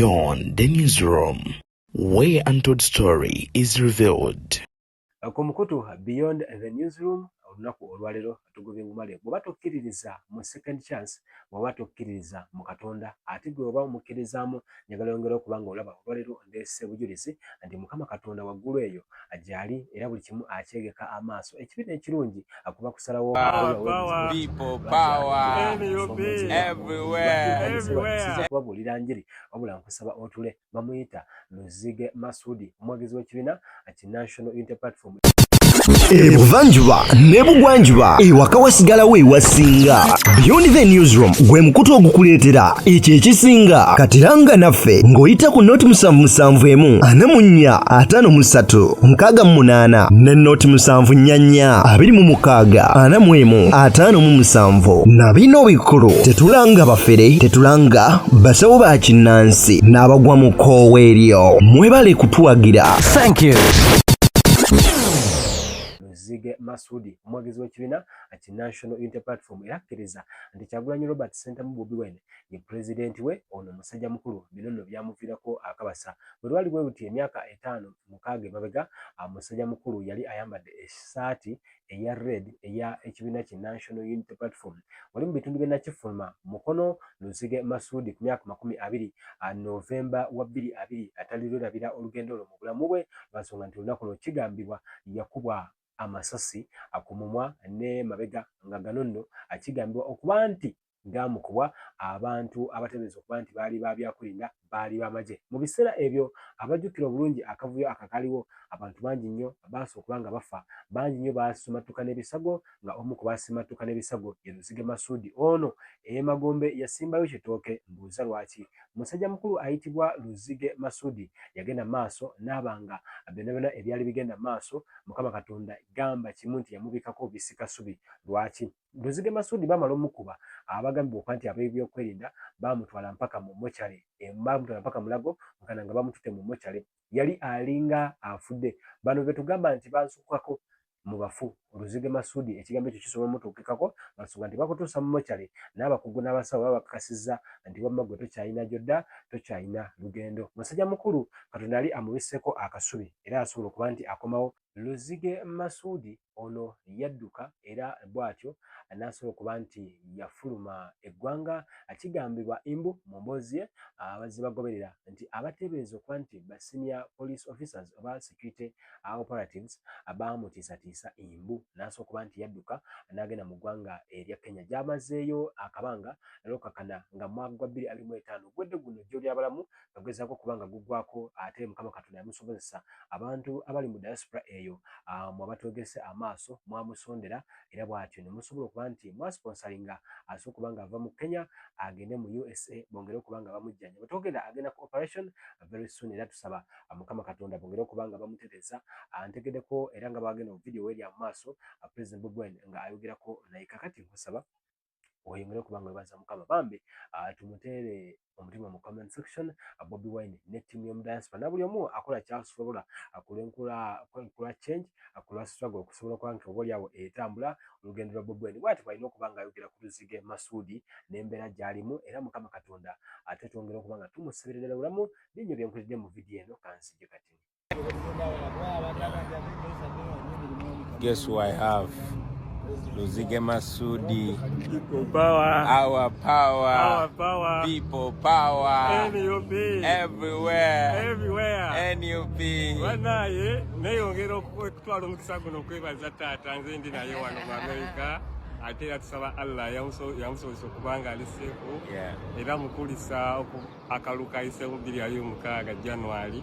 Beyond the newsroom, where untold story is revealed. Kumukutu Beyond the newsroom olunaku olwalero tugubye ngumale bw'oba tokkiririza mu second chance bw'oba tokkiririza mu Katonda ate gwe oba omukkiririzaamu njagala yongera okuba nga olaba olwalero ndeese bujulizi nti Mukama Katonda waggulu eyo ajali era buli kimu akyegeka amaaso ekibiina ekirungi akuba kusalawo kubabuulira njiri wabula nkusaba otule bamuyita Luzige Masudi omwagizi w'ekibiina ati National Unity Platform Ebuvanjuba ne bugwanjuba ewaka wasigalawo ewasinga. Beyond the newsroom gwe mukutu ogukuleetera ekyo ekisinga katiranga naffe ng'oyita ku noti 771 44 53 ne noti 744 26 41 na bino bikulu tetulanga bafere tetulanga basawo ba kinnansi n'abagwa mu koowa eryo mwebale kutuwagira. Thank you. Luzige Masudi omwagizi w'ekibiina ati National Unity Platform era akkiriza nti Kyagulanyi Robert Ssentamu Bobi Wine ye pulezidenti we ono musajja mukulu bino nno byamuviirako akabasa bwe lwali bwe buti emyaka 5-6 emabega musajja mukulu yali ayambadde essaati eya red eya ekibiina ki National Unity Platform wali mu bitundu bye Nakifuluma mukono Luzige Masudi ku myaka 20 Novemba wa 2020 atalirabira olugendo lwo mu bulamu bwe lwansonga nti olunaku lwo kigambibwa yakubwa amasasi akumumwa ne mabega nga gano nno akigambibwa okuba nti gamukubwa abantu abatebeeza okuba nti baali babyakulinda baali bamaje mu biseera ebyo abajjukira obulungi akavuyo akakaliwo abantu bangi nnyo baasooka okuba nga bafa bangi nnyo baasimatuka n'ebisago nga omu ku baasimatuka n'ebisago ye Luzige Masudi ono Magombe yasimbayo kitooke mbuuza lwaki musajja mukulu ayitibwa Luzige Masudi yagenda maaso n'abanga byonna ebyali bigenda maaso Mukama Katonda gamba kimu nti yamubikako bisikasubi lwaki Luzige Masudi bamala omukuba abagambibwa okuba nti ab'ebyokwerinda bamutwala mpaka mu mochari bamutwala mpaka mulago mukana nga bamutute mu mochari yali alinga afudde bano betugamba nti bansukako mu bafu Luzige Masudi ekigambo ekyo kisobola mutuukikako bansonga nti bakutuusa mu mochari n'abakugu n'abasawo babakakasizza nti wamma gwe tokyalina gyodda tokyalina lugendo musajja mukulu Katonda yali amubiseko akasubi era asobola okuba nti akomawo Luzige Masudi ono yadduka era bw'atyo n'asobola okuba nti yafuluma eggwanga akigambibwa imbu mu mboozi ye abazze bagoberera nti abateebereza okuba nti ba senior police officers oba security operatives baamutiisatiisa imbu n'asobola okuba nti yadduka n'agenda mu ggwanga erya Kenya gy'amazeeyo akabanga n'okakana nga mwaka 2025 gwedde guno gy'olyabalamu gagezaako okuba nga guggwako ate Mukama Katonda yamusobozesa abantu abali mu diaspora eyo mwabatwegese amaaso mwamusondera era bw'atyo ne musobola okuba nti mwasponsoringa asobola okuba nga ava mu Kenya agende mu USA bongere okuba nga bamujjanya bwetwogenda agenda ku operation very soon era tusaba Mukama Katonda bongere okuba nga bamutereza antegeddeko era nga bagenda mu video weri amaaso President Bobi Wine nga ayogerako naye kakati nkusaba oyongere okuba nga webaza Mukama bambi tumuteere omutima mu comment section Bobi Wine ne ttiimu y'omu diaspora na buli omu akola kyasobola akulwa change akulwa struggle okusobola okuba nti oba olyawo etambula olugendo lwa Bobi Wine bw'ati bwalina okuba nga ayogera ku Luzige Masudi n'embeera gy'alimu era Mukama Katonda ate twongera okuba nga tumuseberera bulamu binyo byenkulidde mu video eno kansije kati. Guess who I have? Luzige Masudi. People power. Our power. Our power. People power. NUP. Everywhere. Everywhere. NUP. Wanaye neyongera okutwala omukisa guno okwebaza taata nze ndi naye wano mu America ate era tusaba Allah yamusobozesa okuba nga aliseeko era mukulisa akalulu kayise mu 2026 January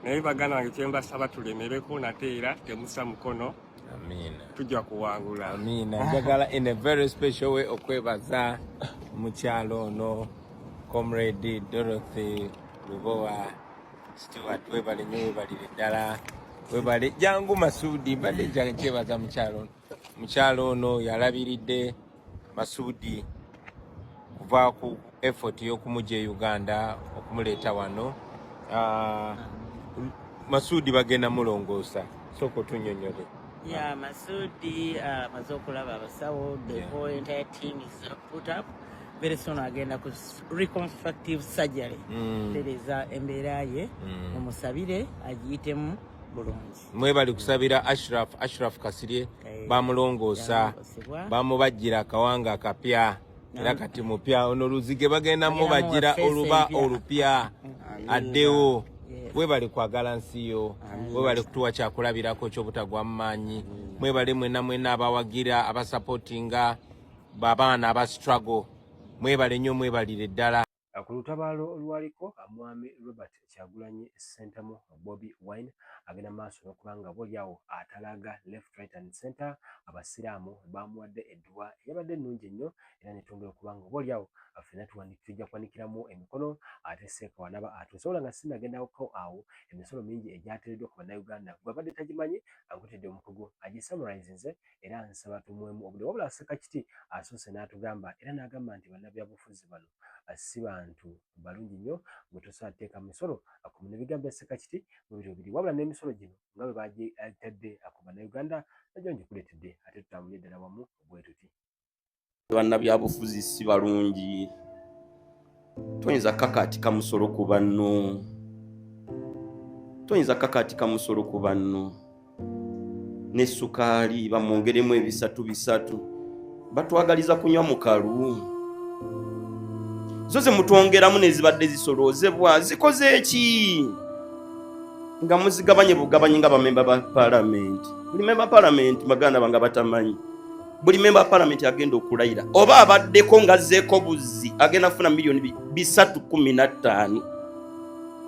naye baganda bange kyembasaba tulemereko nate era temusa mukono. Amina. Tujja kuwangula. Amina. Njagala in a very special way okwebaza mukyalo ono Comrade Dorothy Lubowa Stewart webale nnyo webalire ddala webale jangu Masudi mbadde kyebaza mukyalo ono yalabiridde Masudi kuva ku effort y'okumujja e Uganda okumuleeta wano Masudi bagenda mulongoosa soko tunnyonnyole. Yeah, Masudi, Mazokulava Basawo, the whole entire team is put up. very soon agenda ku reconstructive surgery tereza embeera ye mumusabire agiyitemu bulungi. Mwebali kusabira Ashraf Kasirye bamulongoosa bamubajjira akawanga akapya era kati mupya ono luzige bagenda mubajjira oluba olupya addewo. Mwebali kwagala nsiyo, mwebali kutuwa kyakulabirako ky'obutagwa mu maanyi, mwebali mwena abawagira abasupportinga babaana aba struggle, mwebali nnyo mwebalire ddala. Ku lutabaalo olwaliko Mwami Robert Kyagulanyi Ssentamu Bobi Wine agenda maaso n'okubanga bw'olyawo atalaga left right and center abasiraamu bamuwadde edduwa eyabadde ennungi ennyo era netwongera okubanga bw'olyawo ffenna tujja kuwanikiramu emikono ate Seeka Wanaba atusobola nga sinnagendako awo emisolo mingi egyateereddwa ku bannayuganda gwabadde tagimanyi ankutidde omukugu agisamurizinze era nsaba tumwemu obudde wabula Ssekakiti asoose n'atugamba era n'agamba nti bannabyabufuzi bano si bantu balungi nnyo bwe tosobola teeka misolo ku bigambo Ssekakiti mu biro biri wabula n'emisolo gino nga bwe bagitadde ku bannayuganda najjo ngikuleetedde ate tutambulire ddala wamu bwe tuti. Bannabyabufuzi si balungi, toyinza kakatika musolo ku banno, toyinza kakatika musolo ku banno. Ne sukaali bamwongeremu ebisatu batwagaliza kunywa mukalu. Zo ze mutwongeramu nezibadde zisoloozebwa zikoze eki nga muzigabanye bugabanyi nga bamemba ba parliament. Buli memba parliament maganda banga batamanyi, buli memba parliament agenda okulayira oba abaddeko nga azzeeko buzzi agenda kufuna miliyoni 315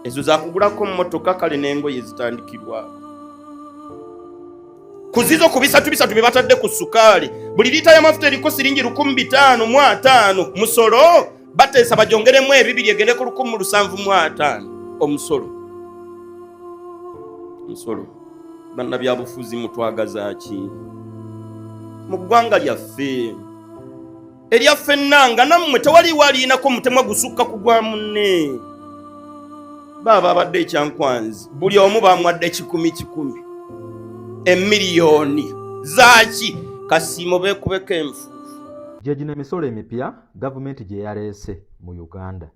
ezo zakugulako mmotoka kale n'engoye zitandikirwa kuzizo ku bisatu bye batadde ku sukaali. Buli lita y'amafuta eriko siringi 1500 mu 5 musolo bateesa bajongeremu 200 egende ku 1750 omusolo. Bannabyabufuzi mutwagaza ki mu ggwanga lyaffe eryaffe ennanga nammwe tewaliwo aliinako mutemwa gusukka ku gwa munne. Baaba abadde ekyankwanzi buli omu bamwadde 10,000 emiliyoni zaaki kasiimo beekubeko enfu. Gye gino emisolo emipya gavumenti gye yaleese mu Uganda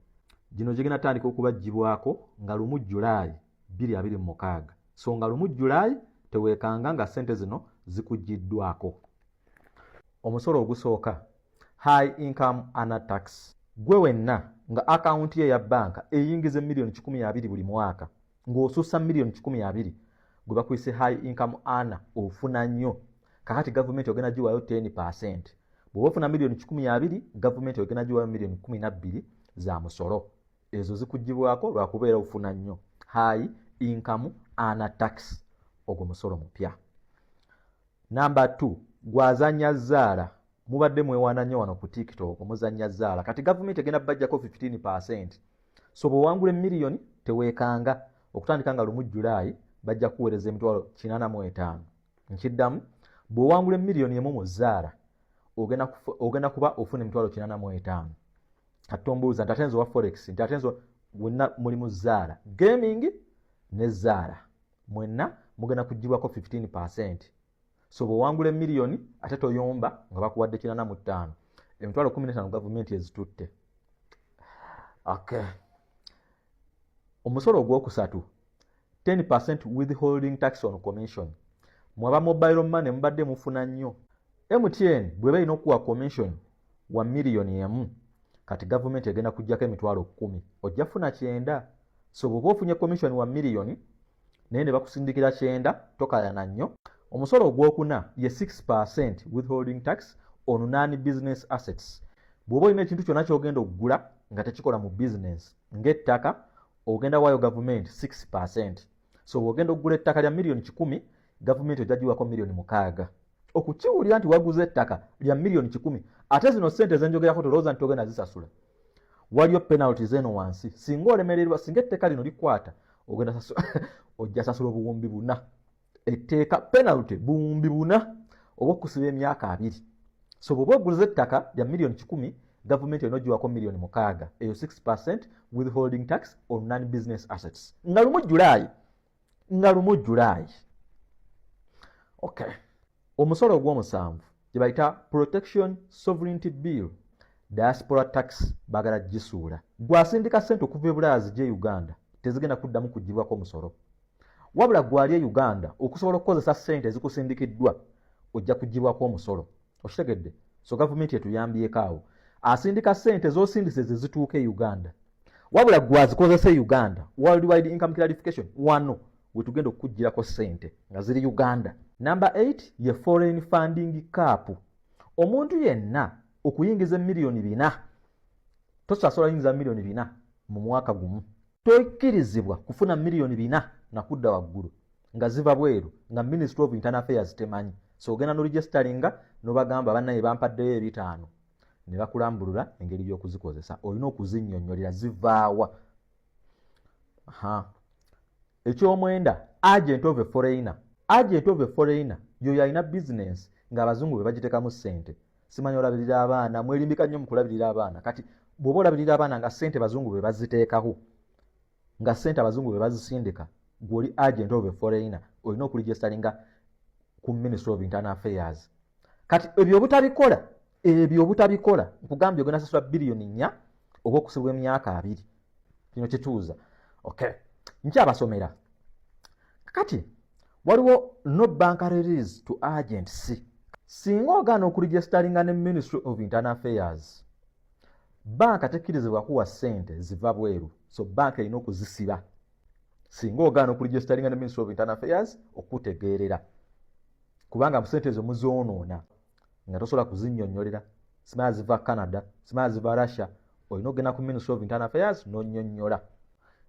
gino gigenda tandika okubagibwako nga 1 Julayi 2026. So nga 1 Julayi teweekanga nga ssente zino zikugiddwako. Omusolo ogusooka high income earner tax gwe wenna nga akawunti ye ya banka eyingiza miliyoni 12 buli mwaka ng'osussa miliyoni 12 gwe bakuyise high income earner ofuna nnyo. Kakati gavumenti ogenda giwayo 10%. Bw'oba ofuna miliyoni 12 gavumenti ogenda giwayo miliyoni 12 za musolo. Ezo zikugibwako lwakubeera ofuna nnyo high income earner tax ogwo musolo mupya. Number 2 gwazanya zaala mubadde mwewaana nnyo wano ku TikTok muzanya zaala kati gavumenti egenda bajjako 15%. So bw'owangula miliyoni teweekanga okutandika nga 1 Julayi bajja kuweereza emitwalo 85. Nkiddamu bw'owangula miliyoni emu mu zaala ogenda kuba ofuna emitwalo 85. Kati tombuuza nti atenzo wa forex nti atenzo wonna mulimu zaala gaming ne zaala mwenna mugenda kugibwako 15%. So bw'owangula miliyoni ate toyomba nga bakuwadde 85. Emitwalo 15 gavumenti ezitutte. Okay. Omusolo ogwokusatu 10% withholding tax on commission. Mwaba mobile money mbadde mufuna nnyo. MTN bweba ino okuwa commission wa miliyoni emu kati gavumenti egenda kujjako emitwalo 10 ojja funa 9. So bw'oba ofunye commission wa miliyoni naye ne bakusindikira 9 tokayana nnyo. Omusolo ogwokuna ye 6% withholding tax on non-business assets. Bw'oba olina ekintu kyonna ky'ogenda okugula nga tekikola mu business ng'ettaka ogenda waayo gavumenti 6%. So bw'ogenda okugula ettaka lya miliyoni 10 gavumenti ojja giwako miliyoni 6. Okukiwulira nti waguze ettaka lya miliyoni 10 ate zino ssente zenjogerako tolowooza nti ogenda zisasula. Waliyo penalty zeno wansi singa olemererwa singa etteeka lino likwata ogenda ojja sasula obuwumbi 4. Etteeka penalty buwumbi 4 oba okusiba emyaka 2. So bw'oba oguze ettaka lya miliyoni 10 gavumenti eno giwako miliyoni 6 eyo 6% withholding tax on non-business assets nga 1 Julayi. Okay. Omusolo ogw'omusanvu gye bayita Protection Sovereignty Bill diaspora tax bagala gisuula. Gwasindika ssente okuva ebulaya zijja Uganda tezigenda kuddamu kugibwako omusolo. Wabula gwali Uganda okusobola okukozesa ssente ezikusindikiddwa ojja kugibwako omusolo. Okitegedde? So gavumenti etuyambyeko awo. Asindika ssente z'osindise ze zituuka e Uganda. Wabula gwazikozesa Uganda. Worldwide income clarification wano wetugenda okugirako ssente nga ziri Uganda. Number 8 ye foreign funding cap. Omuntu yenna okuyingiza milioni 4 tosasola yingiza milioni 4 mu mwaka gumu. Tokirizibwa kufuna milioni 4 na kudda waggulu nga ziva bweru nga Ministry of Internal Affairs temanyi. So ogenda no registeringa no bagamba bannaye bampaddeyo ebitaano ne bakulambulula engeri y'okuzikozesa. Olina okuzinnyonnyolera zivaawa. Ekyomwenda agent of a foreigner. Agent of a foreigner yoyo alina business nga abazungu be bagitekamu ssente. Simanyi olabirira abaana mwerimbika nnyo mu kulabirira abaana. Kati bw'oba olabirira abaana nga ssente bazungu be baziteekaho nga ssente abazungu be bazisindika gw'oli agent of a foreigner olina okuregisteringa ku Ministry of Internal Affairs. Kati ebyo obutabikola nkugambye ogenda sasula billioni 4 oba okusibwa emyaka 2. Kino kituuza. Okay. Nkyabasomera. Kati waliwo no bank release to agents. Singa ogaana okuregisteringa ne Ministry of Internal Affairs, banka tekkirizibwa kuwa ssente ziva bweru. So banka erina okuzisiba. Singa ogaana okuregisteringa ne Ministry of Internal Affairs okutegeerera. Kubanga mu ssente ezo muzoonoona nga tosobola kuzinnyonnyolera. Simala ziva Canada, simala ziva Russia. Olina ogenda ku Ministry of Internal Affairs n'onnyonnyola.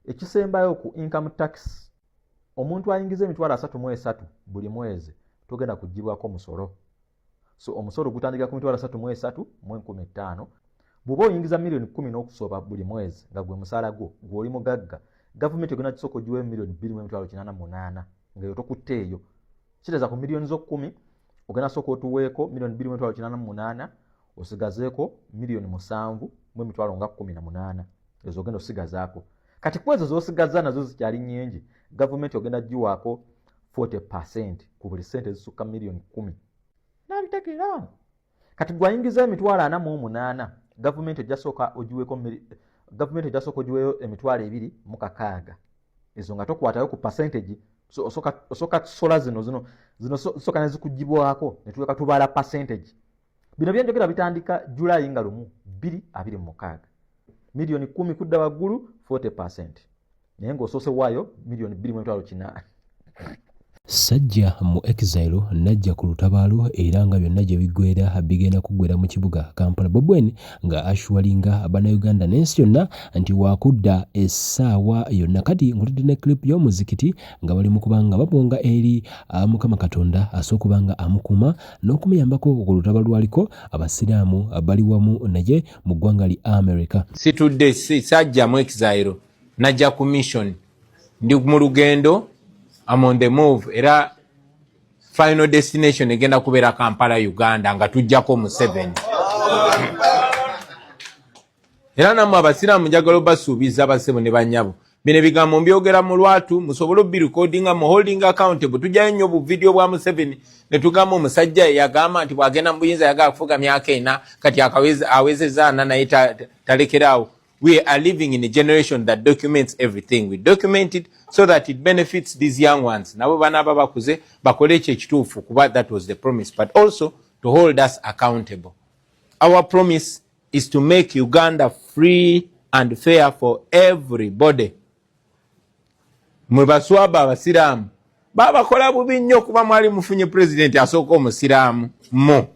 Ekisembayo ku income tax, omuntu ayingiza emitwalo 33 buli mwezi togenda kugibwako musolo. So omusolo gutandika ku mitwalo 33 mu 15. Bw'oba oyingiza milioni 10 n'okusoba buli mwezi nga gwe musaala gwo gw'oli mugagga, gavumenti egenda kisoko giwe milioni 2.88 nga yo tokutteeyo. Kiteeza ku milioni zo 10 ogenda soko otuweeko milioni 2.88 osigazeeko milioni 7.18 ezo ogenda osigazaako. Kati kwezo z'osigaza nazo zikyali nnyingi, gavumenti ogenda giwaako 40% ku buli ssente ezisukka milioni 10. Nabitegeera. Kati gwayingiza emitwalo 48 gavumenti ejja sooka ogiweeyo emitwalo 2.6. Ezo nga tokwatayo ku percentage. So osoka sola zino soka ne zikugibwako ne tuweka tubala percentage. Bino byenjogera bitandika July nga 2026. Milioni 10 kudda waggulu 40%. Naye ng'osoose waayo milioni 2.8. Sajja mu exile najja ku lutabaalo era nga byonna gye biggweera bigenda kuggweera mu kibuga Kampala. Bobi Wine nga ashwalinga bannayuganda n'ensi yonna nti waakudda essaawa yonna. Kati nkutidde ne clip y'omuzikiti nga bali mu kubanga babonga eri Mukama Katonda asooka nga amukuuma n'okumuyambako ku lutaba lwaliko abasiraamu bali wamu naye mu ggwanga li America. Situdde sajja mu exile najja ku mission ndi mu lugendo. I'm on the move. Era final destination egenda kubeera Kampala, Uganda nga tujjako mu 7. Era namwe abasiraamu njagala basuubiza abasebo ne banyabo. Bino ebigambo mbyogera mu lwatu musobole birecordinga mu holding accountable. Tujjayo nnyo bu video bwa mu 7 ne tugamba omusajja yagamba nti bwagenda mu buyinza yagala kufuga myaka 4 kati awezeza naye talekerawo. We are living in a generation that documents everything. We document it so that it benefits these young ones. Nabo bana babakuze bakole ekituufu kuba that was the promise, but also to hold us accountable. Our promise is to make Uganda free and fair for everybody. Mwebaswaba abasiraamu babakola bubi nnyo kuba mwali mufunye president asooka omusiraamu mo.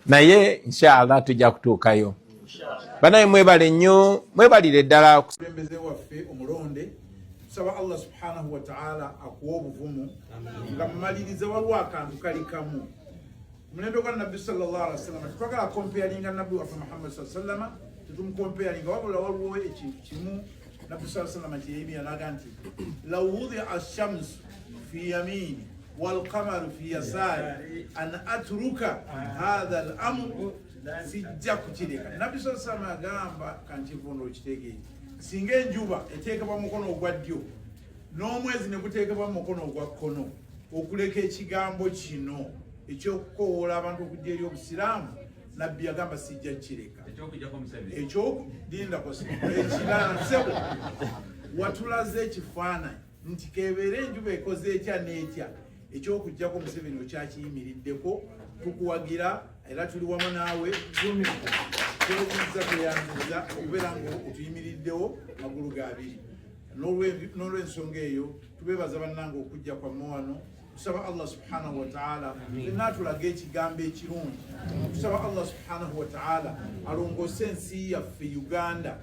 Naye inshallah tujja kutuukayo. Banaye mwebale nnyo, mwebalire ddala kulembeze waffe omulonde. Tusaba Allah subhanahu wa ta'ala akuwa obuvumu nga mumaliriza waliwo akantu kali kamu. Mulembe gwa Nabbi sallallahu alaihi wasallam twagala comparinga Nabbi waffe Muhammad sallallahu alaihi wasallam tutumukomparinga wabula waliwo ekimu Nabbi sallallahu alaihi wasallam kyeyimi yalaga nti law wudi'a ash-shams fi yamini والقمر في يساري أن أترك هذا الأمر sijja kukireka. Nabbi sallallahu alaihi wasallam agamba kankivundo kitege singa enjuba eteekebwa mukono ogwa ddyo n'omwezi ne guteekebwa mukono ogwa kkono okuleka ekigambo kino ekyokukoola abantu okujja eri obusiraamu nabbi yagamba sijja kireka ekyo lindako ekirala sebo watulaze ekifaananyi nti kebeera enjuba ekoze etya n'etya ekyokujjako Museveni okyakiyimiriddeko tukuwagira era tuli wamu naawe kyobuzza tweyanguza okubeera ng'otuyimiriddewo magulu gabiri n'olw'ensonga eyo tubeebaza bannange okujja kwammwe wano tusaba Allah subhanahu wa ta'ala natulaga ekigambo ekirungi tusaba Allah subhanahu wa ta'ala alongose ensi yaffe Uganda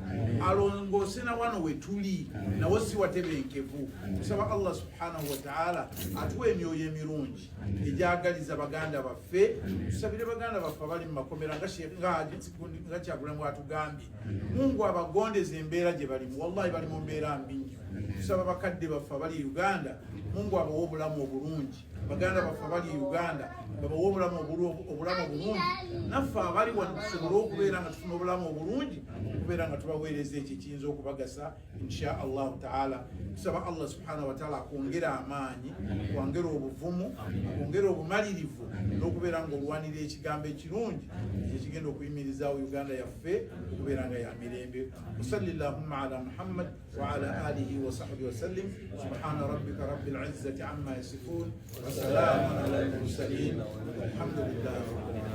alongose na wano wetuli nawo si watebenkevu tusaba Allah subhanahu wa ta'ala atuwe emyoyo emirungi ejagaliza baganda baffe tusabire baganda baffe abali mu makomera nga Kyagulanyi atugambye Mungu abagondeze embeera gye balimu wallahi bali mu mbeera mbi nnyo tusaba bakadde baffe abali Uganda Mungu abawe obulamu obulungi baganda baffe abali Uganda babawe obulamu obulungi naffe abali wano tusobole okubeera nga tufuna obulamu obulungi okubeera nga tubaweereza ekyo ekiyinza okubagasa insha Allahu ta'ala tusaba Allah subhanahu wa ta'ala akwongera amaanyi akwongera obuvumu akwongera obumalirivu n'okubeera nga olwanira ekigambo ekirungi ekigenda okuyimirizaawo Uganda yaffe okubeera nga ya mirembe wasallillahumma ala Muhammad wa ala alihi wa sahbihi wa sallim subhana rabbika rabbil izzati amma yasifun wa salamun ala al mursalin walhamdulillahi rabbil alamin